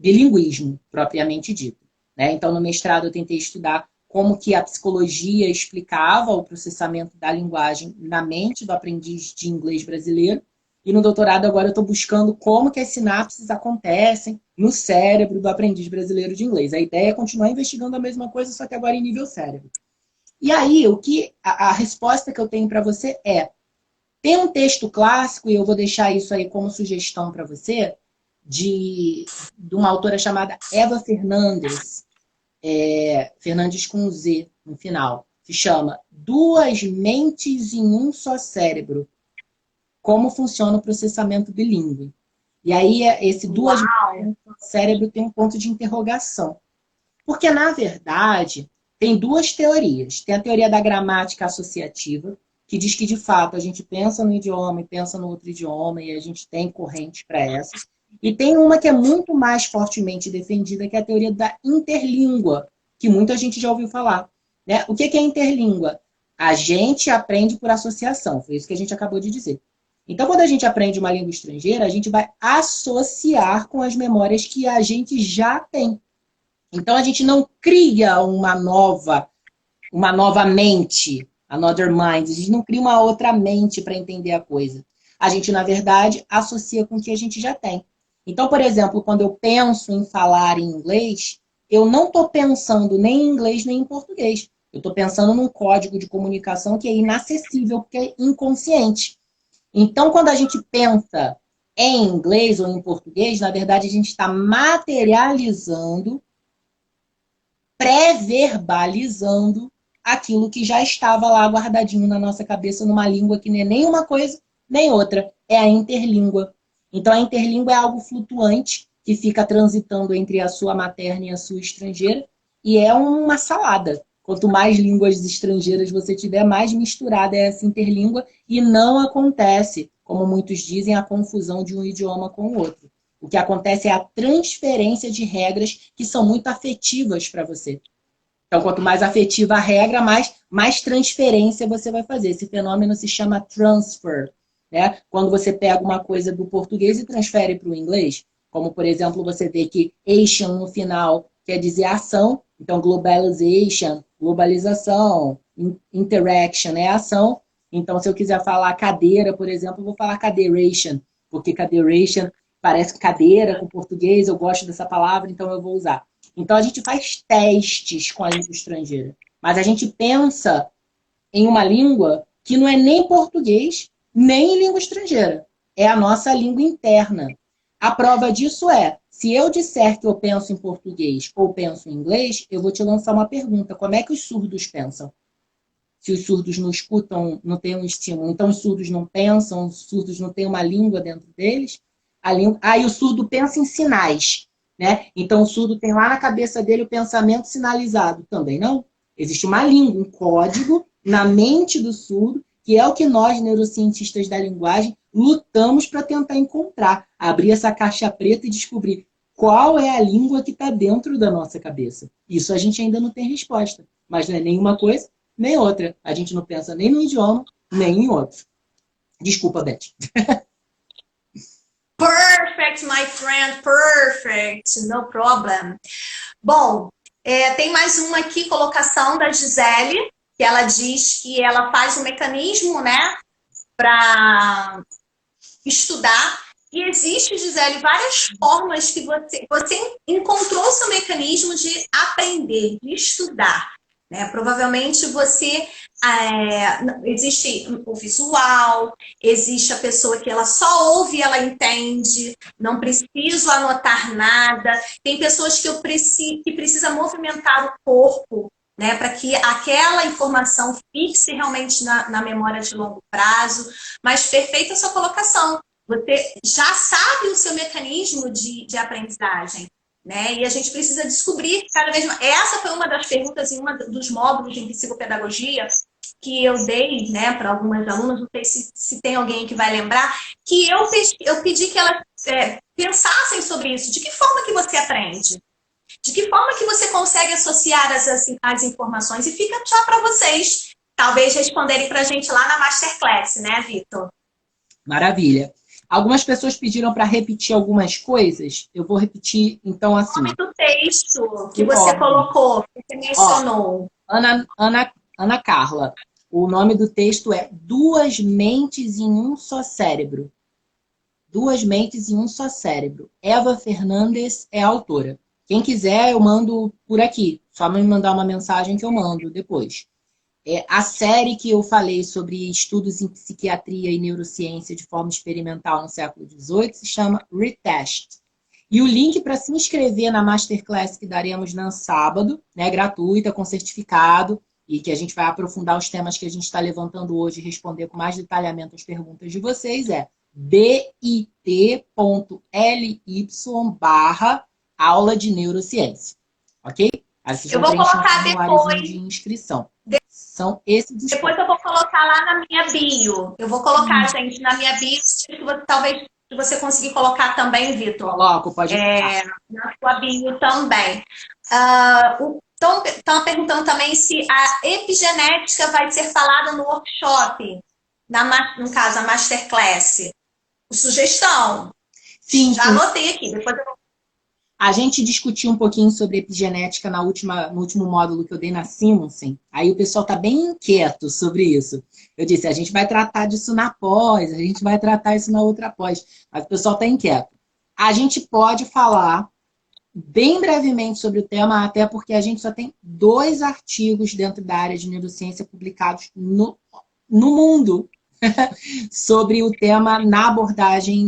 bilinguismo, propriamente dito. Né? Então, no mestrado, eu tentei estudar como que a psicologia explicava o processamento da linguagem na mente do aprendiz de inglês brasileiro. E no doutorado, agora, eu estou buscando como que as sinapses acontecem no cérebro do aprendiz brasileiro de inglês. A ideia é continuar investigando a mesma coisa, só que agora em nível cérebro. E aí, a resposta que eu tenho para você é: tem um texto clássico, e eu vou deixar isso aí como sugestão para você, de uma autora chamada Eva Fernandes, Fernandes com Z no final, que chama Duas Mentes em um Só Cérebro. Como funciona o processamento bilíngue. E aí, esse duas mentes em um só cérebro tem um ponto de interrogação. Porque, na verdade, tem duas teorias. Tem a teoria da gramática associativa, que diz que, de fato, a gente pensa no idioma e pensa no outro idioma, e a gente tem correntes para essas. E tem uma que é muito mais fortemente defendida, que é a teoria da interlíngua, que muita gente já ouviu falar. Né? O que é interlíngua? A gente aprende por associação, foi isso que a gente acabou de dizer. Então, quando a gente aprende uma língua estrangeira, a gente vai associar com as memórias que a gente já tem. Então, a gente não cria uma nova mente, another mind. A gente não cria uma outra mente para entender a coisa. A gente, na verdade, associa com o que a gente já tem. Então, por exemplo, quando eu penso em falar em inglês, eu não estou pensando nem em inglês nem em português. Eu estou pensando num código de comunicação que é inacessível, porque é inconsciente. Então, quando a gente pensa em inglês ou em português, na verdade, a gente está materializando, pré-verbalizando aquilo que já estava lá guardadinho na nossa cabeça numa língua que não é nem uma coisa nem outra, é a interlíngua. Então, a interlíngua é algo flutuante que fica transitando entre a sua materna e a sua estrangeira, e é uma salada. Quanto mais línguas estrangeiras você tiver, mais misturada é essa interlíngua, e não acontece, como muitos dizem, a confusão de um idioma com o outro. O que acontece é a transferência de regras que são muito afetivas para você. Então, quanto mais afetiva a regra, mais transferência você vai fazer. Esse fenômeno se chama transfer. né? Quando você pega uma coisa do português e transfere para o inglês, como, por exemplo, você vê que Asian no final quer dizer ação, então globalization, globalização, interaction é ação. Então, se eu quiser falar cadeira, por exemplo, eu vou falar cadeiration, porque cadeiration parece cadeira com português, eu gosto dessa palavra, então eu vou usar. Então, a gente faz testes com a língua estrangeira, mas a gente pensa em uma língua que não é nem português, nem língua estrangeira. É a nossa língua interna. A prova disso é, se eu disser que eu penso em português ou penso em inglês, eu vou te lançar uma pergunta. Como é que os surdos pensam? Se os surdos não escutam, não têm um estímulo. Então, os surdos não pensam, os surdos não têm uma língua dentro deles. E o surdo pensa em sinais, né? Então, o surdo tem lá na cabeça dele o pensamento sinalizado. Também não. Existe uma língua, um código na mente do surdo, que é o que nós, neurocientistas da linguagem, lutamos para tentar encontrar. Abrir essa caixa preta e descobrir qual é a língua que está dentro da nossa cabeça. Isso a gente ainda não tem resposta. Mas não é nenhuma coisa, nem outra. A gente não pensa nem no idioma, nem em outro. Desculpa, Beth. Perfect, my friend, perfect, no problem. Bom, tem mais uma aqui, colocação da Gisele, que ela diz que ela faz um mecanismo, né, para estudar. E existe, Gisele, várias formas que você encontrou o seu mecanismo de aprender, de estudar. Né? Provavelmente você... existe o visual, existe a pessoa que ela só ouve e ela entende, não preciso anotar nada. Tem pessoas que precisam movimentar o corpo, né, para que aquela informação fixe realmente na memória de longo prazo. Mas perfeita a sua colocação. Você já sabe o seu mecanismo de aprendizagem. Né? E a gente precisa descobrir cada vez mais. Essa foi uma das perguntas em um dos módulos de psicopedagogia que eu dei, né, para algumas alunas, não sei se tem alguém que vai lembrar, que eu pedi que elas pensassem sobre isso. De que forma que você aprende? De que forma que você consegue associar as informações? E fica só para vocês, talvez, responderem para a gente lá na Masterclass, né, Vitor? Maravilha. Algumas pessoas pediram para repetir algumas coisas. Eu vou repetir, então, assim. O nome do texto que você colocou, que você mencionou. Ana Carla, o nome do texto é Duas Mentes em um Só Cérebro. Duas Mentes em um Só Cérebro. Eva Fernandes é a autora. Quem quiser, eu mando por aqui. Só me mandar uma mensagem que eu mando depois. A série que eu falei sobre estudos em psiquiatria e neurociência de forma experimental no século XVIII se chama Retest. E o link para se inscrever na Masterclass que daremos no sábado, né, gratuita, com certificado, e que a gente vai aprofundar os temas que a gente está levantando hoje e responder com mais detalhamento as perguntas de vocês, é bit.ly/aula de neurociência. Ok? Assim, eu vou colocar depois de inscrição. São esses. Depois eu vou colocar lá na minha bio. Eu vou colocar, gente, na minha bio. Talvez se você conseguir colocar também, Vitor. Coloco, pode na sua bio também. Estão perguntando também se a epigenética vai ser falada no workshop, no caso, a Masterclass. Sugestão. Sim, já anotei aqui, depois eu vou. A gente discutiu um pouquinho sobre epigenética no último módulo que eu dei na Simonsen. Aí o pessoal está bem inquieto sobre isso. Eu disse, a gente vai tratar disso na pós, a gente vai tratar isso na outra pós. Mas o pessoal está inquieto. A gente pode falar bem brevemente sobre o tema, até porque a gente só tem 2 artigos dentro da área de neurociência publicados no mundo sobre o tema na abordagem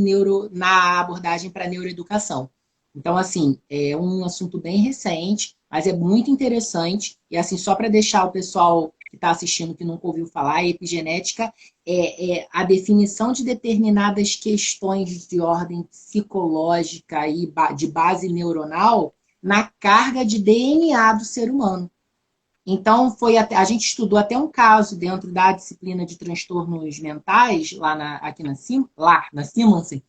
para neuroeducação. Então, assim, é um assunto bem recente, mas é muito interessante. E, assim, só para deixar o pessoal que está assistindo, que nunca ouviu falar, a epigenética é a definição de determinadas questões de ordem psicológica e de base neuronal na carga de DNA do ser humano. Então, a gente estudou até um caso dentro da disciplina de transtornos mentais, aqui na Simonsen,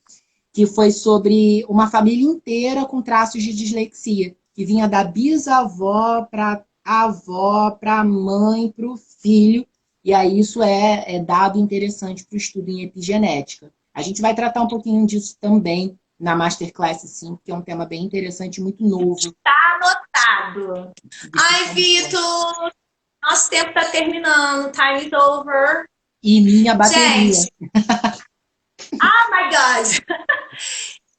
que foi sobre uma família inteira com traços de dislexia, que vinha da bisavó para a avó, para a mãe, para o filho, E aí isso é dado interessante para o estudo em epigenética. A gente vai tratar um pouquinho disso também na Masterclass 5, que é um tema bem interessante e muito novo. Está anotado. Ai, Vitor, nosso tempo está terminando. Time is over. E minha bateria. Gente, oh my God!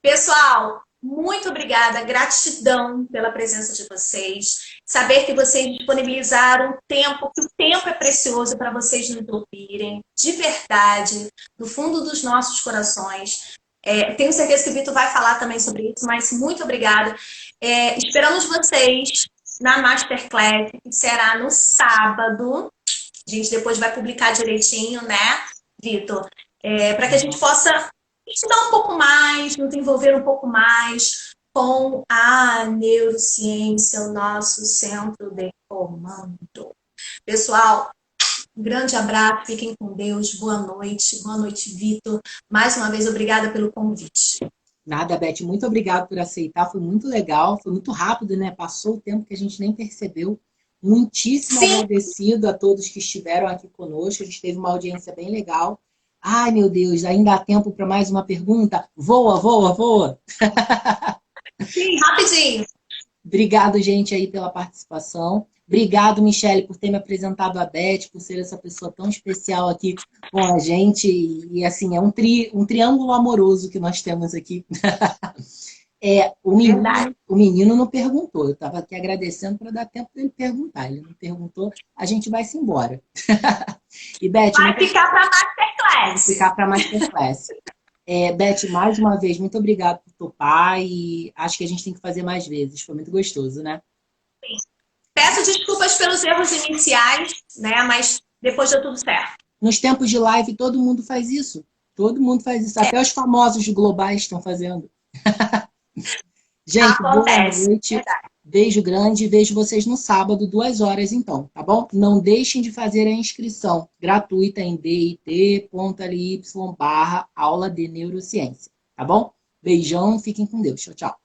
Pessoal, muito obrigada, gratidão pela presença de vocês. Saber que vocês disponibilizaram tempo, que o tempo é precioso para vocês nos ouvirem, de verdade, do fundo dos nossos corações. Tenho certeza que o Vitor vai falar também sobre isso, mas muito obrigada. Esperamos vocês na Masterclass, que será no sábado. A gente depois vai publicar direitinho, né, Vitor? Para que a gente possa estudar um pouco mais, nos envolver um pouco mais com a neurociência, o nosso centro de comando. Pessoal, um grande abraço, fiquem com Deus, boa noite, Vitor. Mais uma vez, obrigada pelo convite. Nada, Beth, muito obrigado por aceitar, foi muito legal, foi muito rápido, né? Passou o tempo que a gente nem percebeu. Muitíssimo agradecido a todos que estiveram aqui conosco, a gente teve uma audiência bem legal. Ai, meu Deus, ainda há tempo para mais uma pergunta? Voa, voa, voa! Sim, rapidinho. Obrigado, gente, aí pela participação. Obrigado, Michele, por ter me apresentado a Beth, por ser essa pessoa tão especial aqui com a gente. E assim, é um triângulo amoroso que nós temos aqui. O menino não perguntou. Eu estava aqui agradecendo para dar tempo dele perguntar. Ele não perguntou, a gente vai se embora. E, Beth, vai ficar para a Masterclass. Vai ficar para a Masterclass. Beth, mais uma vez, muito obrigada por topar e acho que a gente tem que fazer mais vezes. Foi muito gostoso, né? Sim. Peço desculpas pelos erros iniciais, né? Mas depois deu tudo certo. Nos tempos de live, todo mundo faz isso. Todo mundo faz isso. Até os famosos globais estão fazendo. Gente, acontece. Boa noite. Verdade. Beijo grande e vejo vocês no sábado, 2 horas então, tá bom? Não deixem de fazer a inscrição gratuita em bit.ly/aula de neurociência, tá bom? Beijão, fiquem com Deus. Tchau, tchau.